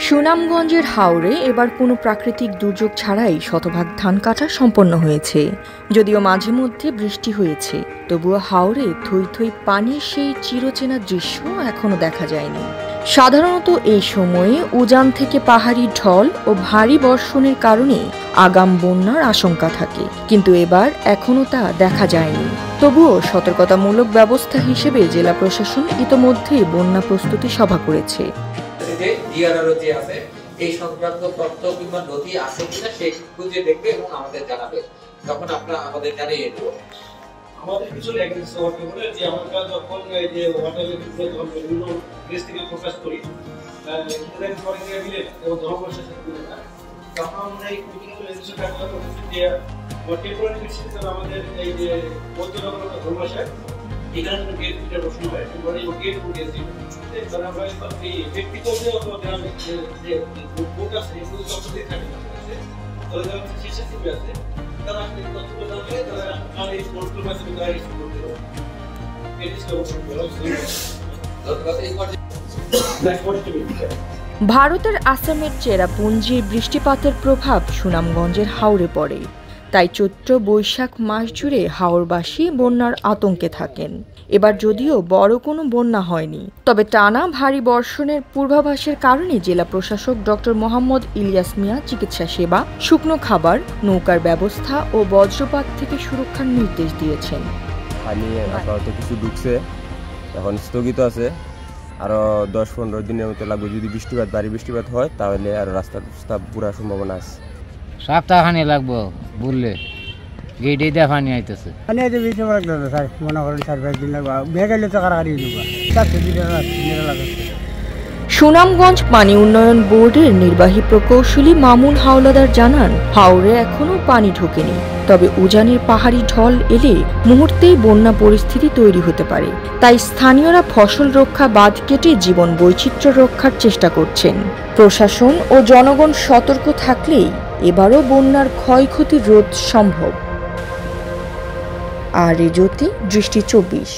সুনামগঞ্জের হাওরে এবার কোনো প্রাকৃতিক দুর্যোগ ছাড়াই শতভাগ ধান কাটা সম্পন্ন হয়েছে। যদিও মাঝে মধ্যে বৃষ্টি হয়েছে, তবুও হাওরে থই থই পানির সেই চিরচেনা দৃশ্য এখনো দেখা যায়নি। সাধারণত এই সময়ে উজান থেকে পাহাড়ি ঢল ও ভারী বর্ষণের কারণে আগাম বন্যার আশঙ্কা থাকে, কিন্তু এবার এখনো তা দেখা যায়নি। তবুও সতর্কতামূলক ব্যবস্থা হিসেবে জেলা প্রশাসন ইতোমধ্যেই বন্যা প্রস্তুতি সভা করেছে। এই সংক্রান্ত তথ্য কিংবা নথি আছে কিনা সে খুঁজে দেখবে এবং আমাদের জানাবে, তখন আমরা আমাদের জানিয়ে দেব। আমাদের কিছু ল্যাঙ্গুয়েজ ওয়ার্কে বলে যে আমরা যখন এই যে ওয়াটারের বিষয়ে যখন বিভিন্ন দেশ থেকে ফোকাস করি ইন্টারনেট ফরেনিয়া মিলে এবং জনগণের সাথে মিলে না, তখন আমরা এই বিভিন্ন রেজিস্ট্রেশন কার্ড করতে যে টেম্পোরারি ভিত্তিতে আমাদের এই যে পর্যটন ধর্মশায় এখানে কোনো গেট ফিটার বসানো হয়, টেম্পোরারি গেট উঠে দিই। তাহলে আমরা এই ব্যক্তিগত যে বোট আছে এগুলো যখন দিয়ে থাকে তাহলে যারা স্বেচ্ছাসেবী আছে তারা আসলে তথ্যগুলো জানলে তারা আর এই পোর্টাল মাধ্যমে তারা রিসিভ করতে পারে। ভারতের আসামের চেরাপুঞ্জির বৃষ্টিপাতের প্রভাব সুনামগঞ্জের হাওরে পড়ে, তাই চৈত্র বৈশাখ মাস জুড়ে হাওরবাসী বন্যার আতঙ্কে থাকেন। এবার যদিও বড় কোনো বন্যা হয়নি, তবে টানা ভারী বর্ষণের পূর্বাভাসের কারণে জেলা প্রশাসক ডক্টর মোহাম্মদ ইলিয়াস মিয়া চিকিৎসা সেবা, শুকনো খাবার, নৌকার ব্যবস্থা ও বজ্রপাত থেকে সুরক্ষার নির্দেশ দিয়েছেন। পানি আপাতত কিছু ঢুকছে, এখন স্থগিত আছে, আরো 10-15 দিনের মতো লাগবে। যদি ভারী বৃষ্টিপাত হয় তাহলে আর রাস্তা পুরা সম্ভাবনা আছে। সপ্তাহখানি লাগবো বললে গেটে দিয়ে পানি আইতেছে। পানি আইতে বেশি লাগবে না স্যার, মনে করেন 4-5 দিন লাগবে। বেগাইলে তো কারাগারি দেবো 4 দিন লাগবে। সুনামগঞ্জ পানি উন্নয়ন বোর্ডের নির্বাহী প্রকৌশলী মামুন হাওলাদার জানান, হাওরে এখনো পানি ঢোকেনি, তবে উজানের পাহাড়ি ঢল এলে মুহূর্তেই বন্যা পরিস্থিতি তৈরি হতে পারে। তাই স্থানীয়রা ফসল রক্ষা বাঁধ কেটে জীবন বৈচিত্র্য রক্ষার চেষ্টা করছেন। প্রশাসন ও জনগণ সতর্ক থাকলেই এবারও বন্যার ক্ষয়ক্ষতি রোধ সম্ভব। আর জ্যোতি, দৃষ্টি 24।